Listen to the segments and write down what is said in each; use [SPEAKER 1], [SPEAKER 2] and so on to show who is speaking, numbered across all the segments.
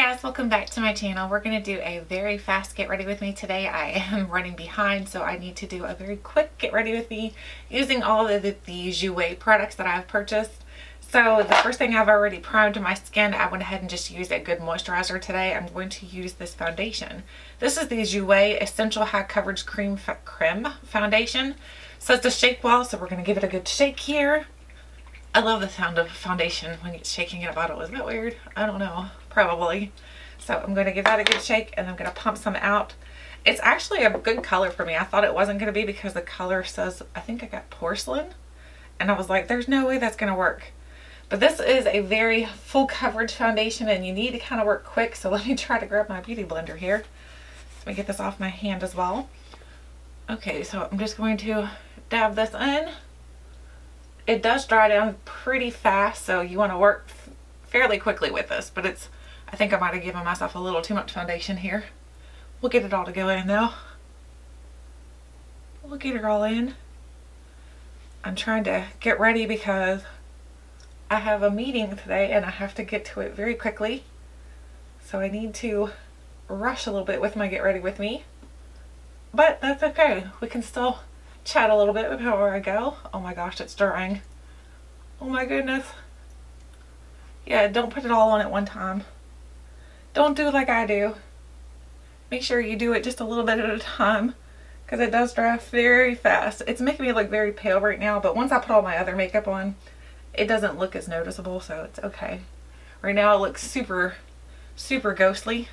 [SPEAKER 1] guys, welcome back to my channel. We're going to do a very fast get ready with me today. I am running behind, so I need to do a very quick get ready with me using all of the Jouer products that I've purchased. So the first thing, I've already primed my skin. I went ahead and just used a good moisturizer today. I'm going to use this foundation. This is the Jouer Essential High Coverage Crème Foundation. So it's a shake well, so we're going to give it a good shake here. I love the sound of foundation when it's shaking in a bottle. Isn't that weird? I don't know. Probably. So I'm going to give that a good shake and I'm going to pump some out. It's actually a good color for me. I thought it wasn't going to be because the color says, I think I got porcelain. And I was like, there's no way that's going to work. But this is a very full coverage foundation and you need to kind of work quick. So let me try to grab my beauty blender here. Let me get this off my hand as well. Okay, so I'm just going to dab this in. It does dry down pretty fast, so you want to work fairly quickly with this, but I think I might have given myself a little too much foundation here. We'll get it all to go in though. We'll get it all in. I'm trying to get ready because I have a meeting today and I have to get to it very quickly. So I need to rush a little bit with my get ready with me. But that's okay. We can still chat a little bit before I go. Oh my gosh, it's drying. Oh my goodness. Yeah, don't put it all on at one time. Don't do like I do. Make sure you do it just a little bit at a time because it does dry very fast. It's making me look very pale right now, but once I put all my other makeup on, it doesn't look as noticeable, so it's okay. Right now it looks super, super ghostly,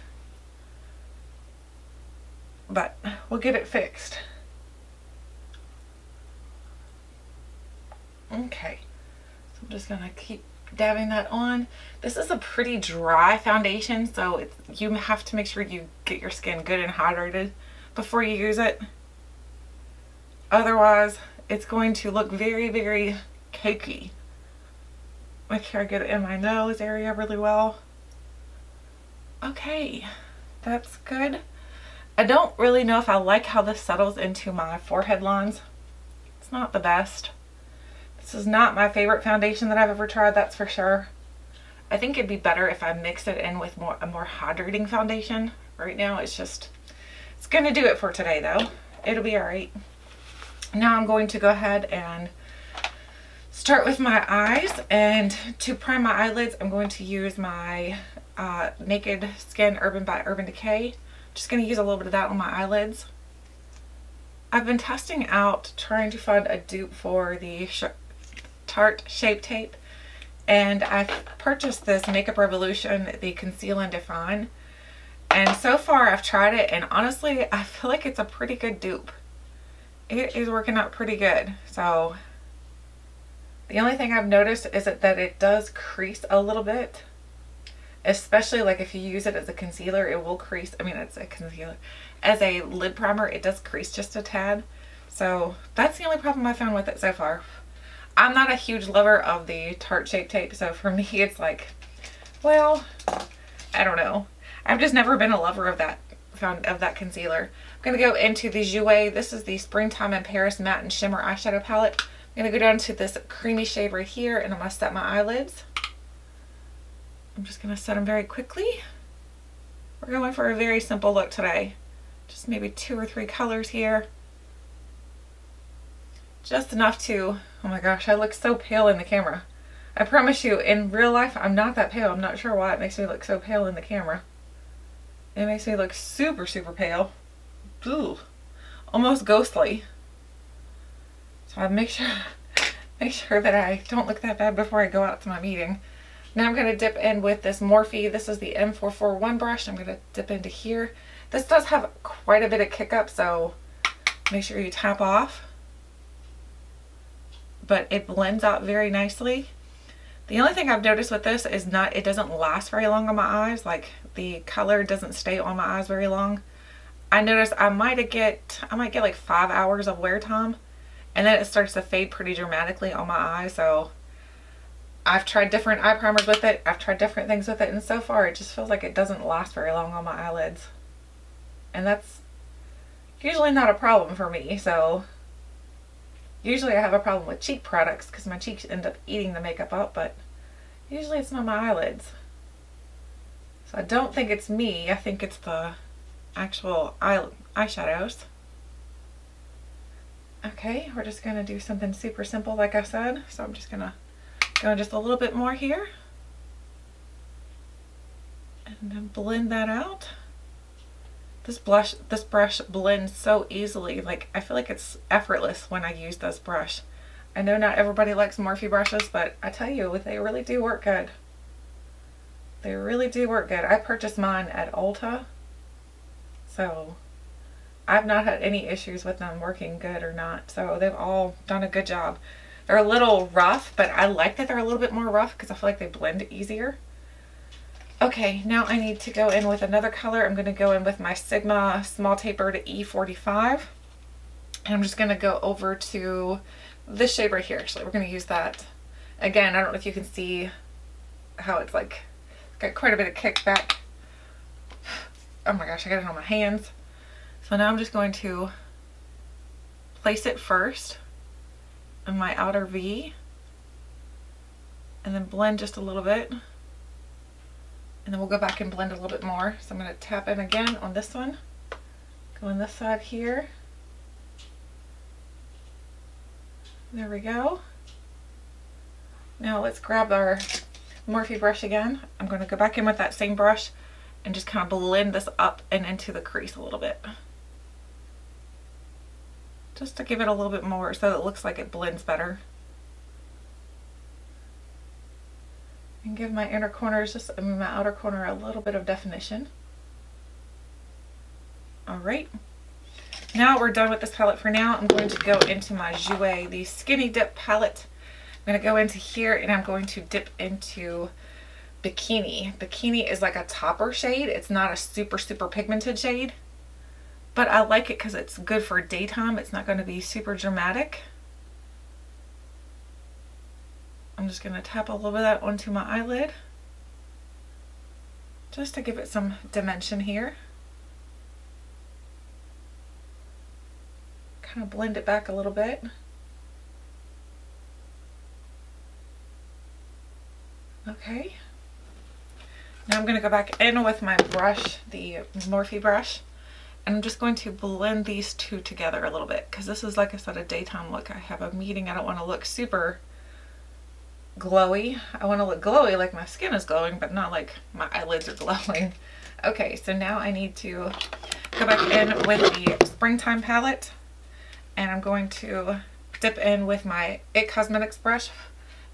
[SPEAKER 1] but we'll get it fixed. Okay, so I'm just gonna keep dabbing that on. This is a pretty dry foundation, so you have to make sure you get your skin good and hydrated before you use it. Otherwise, it's going to look very, very cakey. Make sure I get it in my nose area really well. Okay, that's good. I don't really know if I like how this settles into my forehead lines. It's not the best. This is not my favorite foundation that I've ever tried, that's for sure. I think it'd be better if I mix it in with a more hydrating foundation. Right now it's gonna do it for today though. It'll be alright. Now I'm going to go ahead and start with my eyes, and to prime my eyelids I'm going to use my Naked Skin Urban by Urban Decay. Just gonna use a little bit of that on my eyelids. I've been testing out trying to find a dupe for the Tarte Shape Tape, and I've purchased this Makeup Revolution, the Conceal and Define, and so far I've tried it and honestly I feel like it's a pretty good dupe. It is working out pretty good. So the only thing I've noticed is that it does crease a little bit, especially like if you use it as a concealer, it will crease. I mean, it's a concealer. As a lid primer, it does crease just a tad. So that's the only problem I found with it so far. I'm not a huge lover of the Tarte Shape Tape, so for me it's like, well, I don't know. I've just never been a lover of that concealer. I'm gonna go into the Jouer. This is the Springtime in Paris Matte and Shimmer eyeshadow palette. I'm gonna go down to this creamy shade right here, and I'm gonna set my eyelids. I'm just gonna set them very quickly. We're going for a very simple look today. Just maybe 2 or 3 colors here. Just enough to, oh my gosh, I look so pale in the camera. I promise you, in real life, I'm not that pale. I'm not sure why it makes me look so pale in the camera. It makes me look super, super pale. Ooh, almost ghostly. So I make sure that I don't look that bad before I go out to my meeting. Now I'm going to dip in with this Morphe. This is the M441 brush. I'm going to dip into here. This does have quite a bit of kick up, so make sure you tap off. But it blends out very nicely. The only thing I've noticed with this is it doesn't last very long on my eyes. Like the color doesn't stay on my eyes very long. I noticed I might get like 5 hours of wear time, and then it starts to fade pretty dramatically on my eyes. So I've tried different eye primers with it. I've tried different things with it, and so far it just feels like it doesn't last very long on my eyelids. And that's usually not a problem for me, so usually I have a problem with cheap products because my cheeks end up eating the makeup up, but usually it's not my eyelids. So I don't think it's me. I think it's the actual eyeshadows. Okay, we're just gonna do something super simple like I said. So I'm just gonna go in just a little bit more here. And then blend that out. This brush blends so easily. Like, I feel like it's effortless when I use this brush. I know not everybody likes Morphe brushes, but I tell you, they really do work good. They really do work good. I purchased mine at Ulta, so I've not had any issues with them working good or not. So they've all done a good job. They're a little rough, but I like that they're a little bit more rough because I feel like they blend easier. Okay, now I need to go in with another color. I'm going to go in with my Sigma Small Tapered E45. And I'm just going to go over to this shade right here. Actually, we're going to use that. Again, I don't know if you can see how it's like got quite a bit of kickback. Oh my gosh, I got it on my hands. So now I'm just going to place it first in my outer V. And then blend just a little bit. And then we'll go back and blend a little bit more. So I'm going to tap in again on this one. Go on this side here. There we go. Now let's grab our Morphe brush again. I'm going to go back in with that same brush and just kind of blend this up and into the crease a little bit. Just to give it a little bit more so it looks like it blends better. And give my inner corners, my outer corner a little bit of definition. Alright. Now we're done with this palette for now. I'm going to go into my Jouer, the Skinny Dip palette. I'm going to go into here and I'm going to dip into Bikini. Bikini is like a topper shade. It's not a super pigmented shade. But I like it because it's good for daytime. It's not going to be super dramatic. I'm just going to tap a little bit of that onto my eyelid just to give it some dimension here. Kind of blend it back a little bit. Okay. Now I'm going to go back in with my brush, the Morphe brush, and I'm just going to blend these two together a little bit because this is, like I said, a daytime look. I have a meeting. I don't want to look super glowy. I want to look glowy like my skin is glowing, but not like my eyelids are glowing. Okay, so now I need to go back in with the Springtime palette, and I'm going to dip in with my IT Cosmetics brush.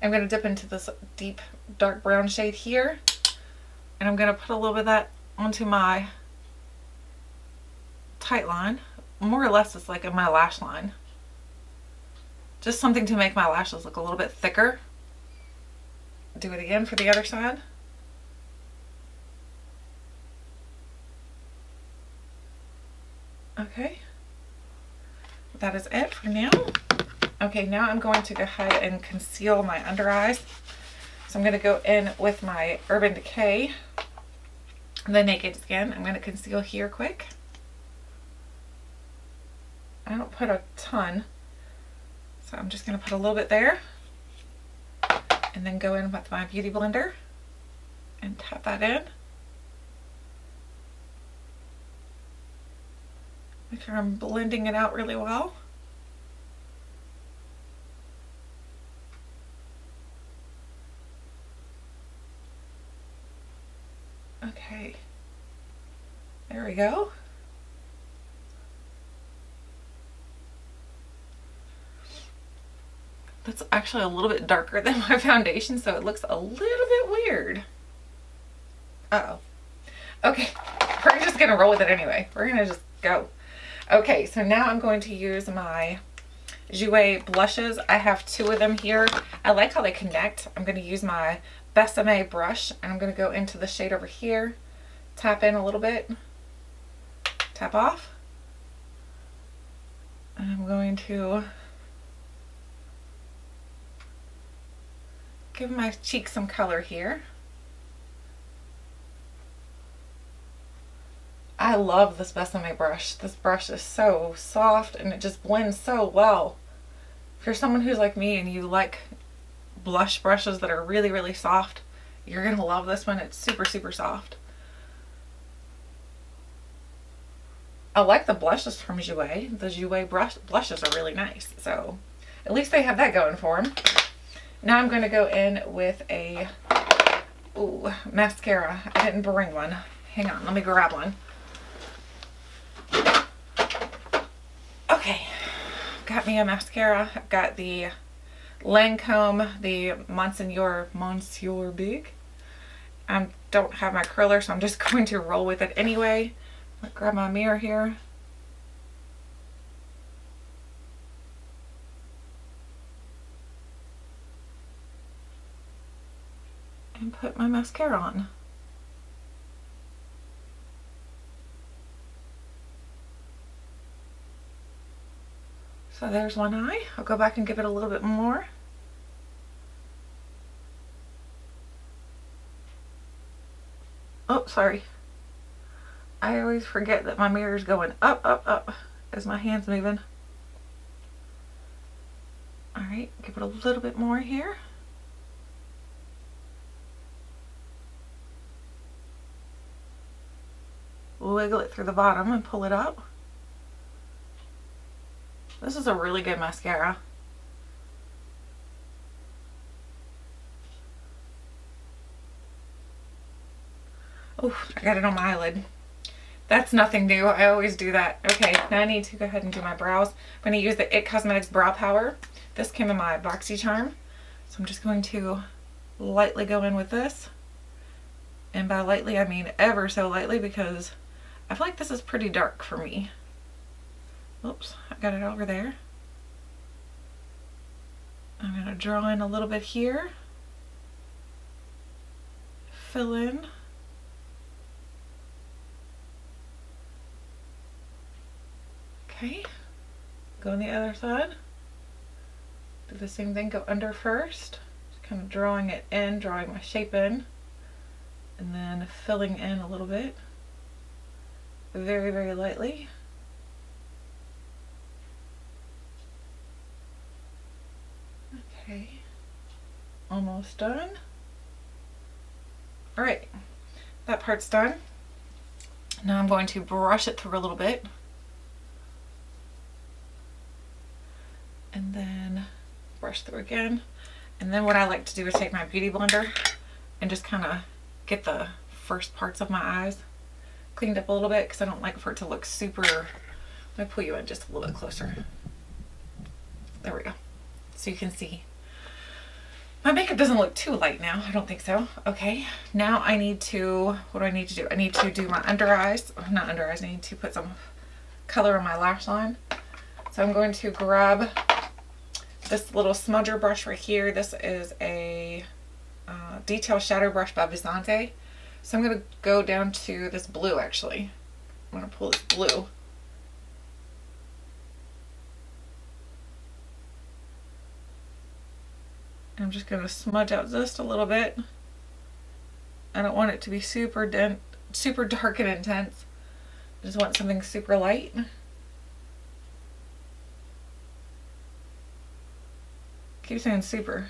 [SPEAKER 1] I'm going to dip into this deep dark brown shade here, and I'm going to put a little bit of that onto my tight line. More or less it's like in my lash line. Just something to make my lashes look a little bit thicker. Do it again for the other side. Okay. That is it for now. Okay, now I'm going to go ahead and conceal my under eyes. So I'm going to go in with my Urban Decay, the Naked Skin. I'm going to conceal here quick. I don't put a ton, so I'm just going to put a little bit there. And then go in with my Beauty Blender and tap that in. Make sure I'm blending it out really well. Okay, there we go. That's actually a little bit darker than my foundation, so it looks a little bit weird. Uh-oh. Okay, we're just gonna roll with it anyway. We're gonna just go. Okay, so now I'm going to use my Jouer blushes. I have two of them here. I like how they connect. I'm gonna use my Besame brush, and I'm gonna go into the shade over here, tap in a little bit, tap off, and I'm going to give my cheek some color here. I love this Besame brush. This brush is so soft and it just blends so well. If you're someone who's like me and you like blush brushes that are really soft, you're gonna love this one. It's super soft. I like the blushes from Jouer. The Jouer blushes are really nice. So at least they have that going for them. Now I'm going to go in with a mascara. I didn't bring one. Hang on, let me grab one. Okay, got me a mascara. I've got the Lancome, the Monsieur Big. I don't have my curler, so I'm just going to roll with it anyway. I'll grab my mirror here. And put my mascara on. So there's one eye. I'll go back and give it a little bit more. Oh, sorry. I always forget that my mirror's going up, up, up as my hand's moving. All right, give it a little bit more here. Wiggle it through the bottom and pull it up. This is a really good mascara. Oh, I got it on my eyelid. That's nothing new. I always do that. Okay, now I need to go ahead and do my brows. I'm going to use the IT Cosmetics Brow Power. This came in my BoxyCharm. So I'm just going to lightly go in with this. And by lightly, I mean ever so lightly, because I feel like this is pretty dark for me. Oops, I got it over there. I'm going to draw in a little bit here. Fill in. Okay, go on the other side. Do the same thing, go under first. Just kind of drawing it in, drawing my shape in. And then filling in a little bit. Very, very lightly. Okay, almost done. All right, that part's done. Now I'm going to brush it through a little bit. And then brush through again. And then what I like to do is take my beauty blender and just kind of get the first parts of my eyes cleaned up a little bit, because I don't like for it to look super. Let me pull you in just a little bit closer. There we go. So you can see. My makeup doesn't look too light now. I don't think so. Okay, now I need to, what do I need to do? I need to do my under eyes. Oh, not under eyes, I need to put some color on my lash line. So I'm going to grab this little smudger brush right here. This is a detail shadow brush by Visante. So I'm going to go down to this blue actually. I'm going to pull this blue. I'm just going to smudge out just a little bit. I don't want it to be super dark and intense. I just want something super light. Keep saying super.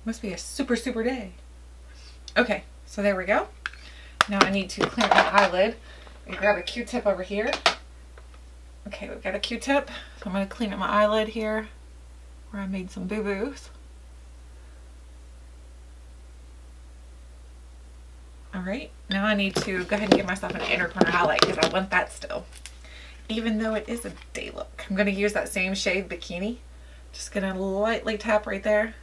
[SPEAKER 1] Must be a super day. Okay, so there we go. Now I need to clean up my eyelid. I grab a Q-tip over here. Okay, we've got a Q-tip. So I'm going to clean up my eyelid here where I made some boo-boos. Alright, now I need to go ahead and give myself an inner corner highlight, because I want that still. Even though it is a day look. I'm going to use that same shade, Bikini. Just going to lightly tap right there.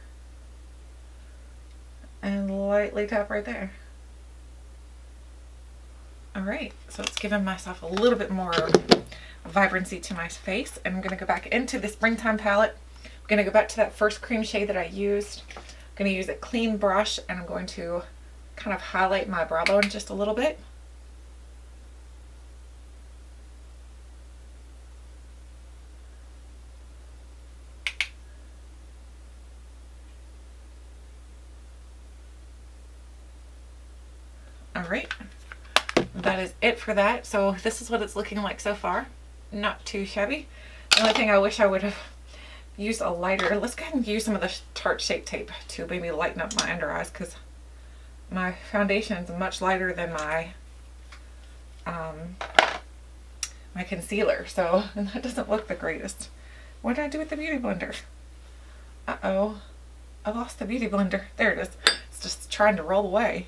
[SPEAKER 1] And lightly tap right there. Alright, so it's giving myself a little bit more vibrancy to my face. And I'm going to go back into the Springtime palette. I'm going to go back to that first cream shade that I used. I'm going to use a clean brush, and I'm going to kind of highlight my brow bone just a little bit. Alright, that is it for that. So this is what it's looking like so far. Not too shabby. The only thing I wish I would have used a lighter. Let's go ahead and use some of the Tarte Shape Tape to maybe lighten up my under eyes, because my foundation is much lighter than my my concealer, so and that doesn't look the greatest. What did I do with the beauty blender? Uh-oh. I lost the beauty blender. There it is. It's just trying to roll away.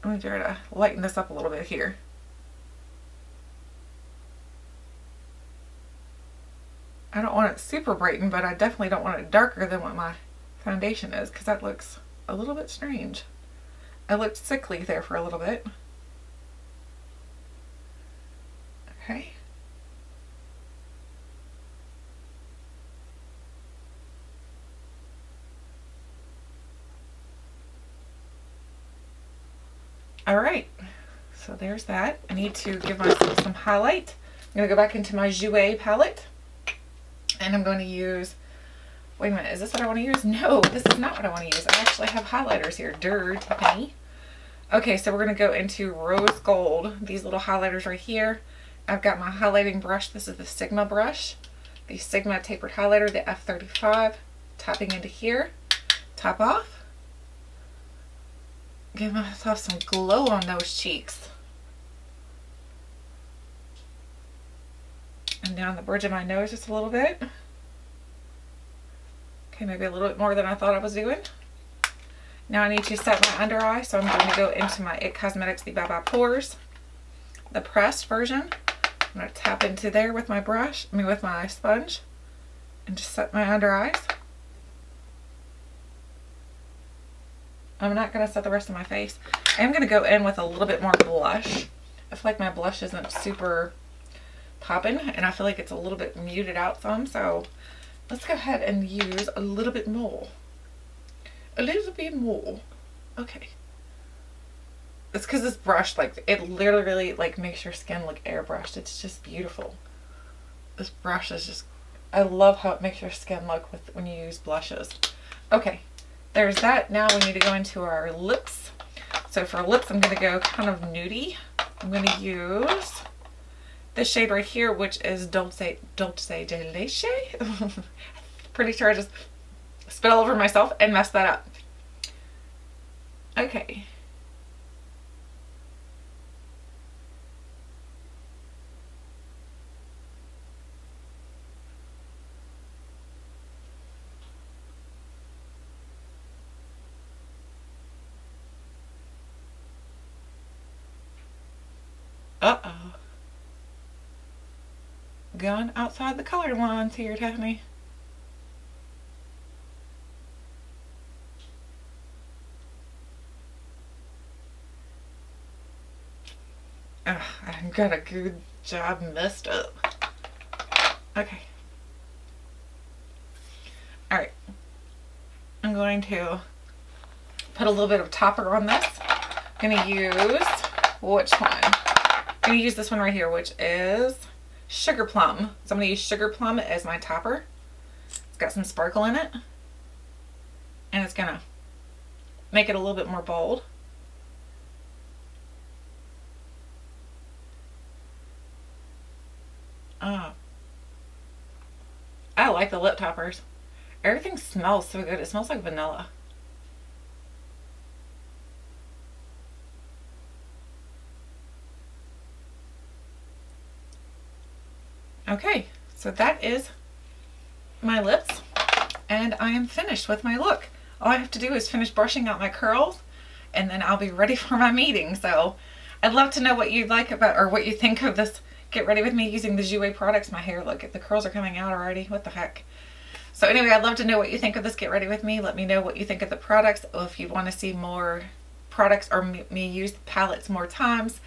[SPEAKER 1] Let me try to lighten this up a little bit here. I don't want it super brightened, but I definitely don't want it darker than what my foundation is, because that looks a little bit strange. I looked sickly there for a little bit. Okay. All right, so there's that. I need to give myself some highlight. I'm gonna go back into my Jouer palette, and I'm going to use, wait a minute, is this what I want to use? No, this is not what I want to use. I actually have highlighters here. Tiffany. Okay, so we're going to go into rose gold. These little highlighters right here. I've got my highlighting brush. This is the Sigma brush. The Sigma tapered highlighter, the F35. Tapping into here. Top off. Give myself some glow on those cheeks. And down the bridge of my nose just a little bit. Okay, maybe a little bit more than I thought I was doing. Now I need to set my under eye, so I'm going to go into my IT Cosmetics the Bye Bye Pores, the pressed version. I'm going to tap into there with my brush, with my sponge, and just set my under eyes. I'm not going to set the rest of my face. I'm going to go in with a little bit more blush. I feel like my blush isn't super popping, and I feel like it's a little bit muted out some, so let's go ahead and use a little bit more. A little bit more. Okay. It's because this brush, like, it literally, like, makes your skin look airbrushed. It's just beautiful. This brush is just, I love how it makes your skin look when you use blushes. Okay. There's that. Now we need to go into our lips. So for lips, I'm going to go kind of nudie. I'm going to use this shade right here, which is Dulce de Leche. Pretty sure I just spit all over myself and messed that up. Okay. Uh-oh. Going outside the color lines here, Tiffany. I got a good job messed up. Okay. Alright. I'm going to put a little bit of topper on this. I'm going to use, which one? I'm going to use this one right here, which is Sugar Plum. So I'm going to use Sugar Plum as my topper. It's got some sparkle in it. And it's going to make it a little bit more bold. I like the lip toppers. Everything smells so good. It smells like vanilla. Okay, so that is my lips, and I am finished with my look. All I have to do is finish brushing out my curls, and then I'll be ready for my meeting. So I'd love to know what you'd like about, or what you think of this Get Ready With Me using the Jouer products. My hair, look, the curls are coming out already. What the heck? So anyway, I'd love to know what you think of this Get Ready With Me. Let me know what you think of the products. If you want to see more products or me use palettes more times.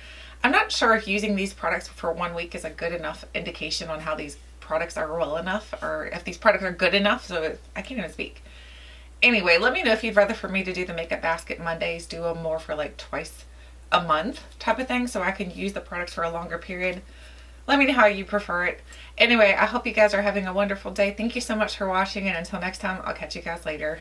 [SPEAKER 1] I'm not sure if using these products for 1 week is a good enough indication on how these products are well enough, or if these products are good enough. So I can't even speak. Anyway, let me know if you'd rather for me to do the Makeup Basket Mondays, do them more for like twice a month type of thing, so I can use the products for a longer period. Let me know how you prefer it. Anyway, I hope you guys are having a wonderful day. Thank you so much for watching, and until next time, I'll catch you guys later.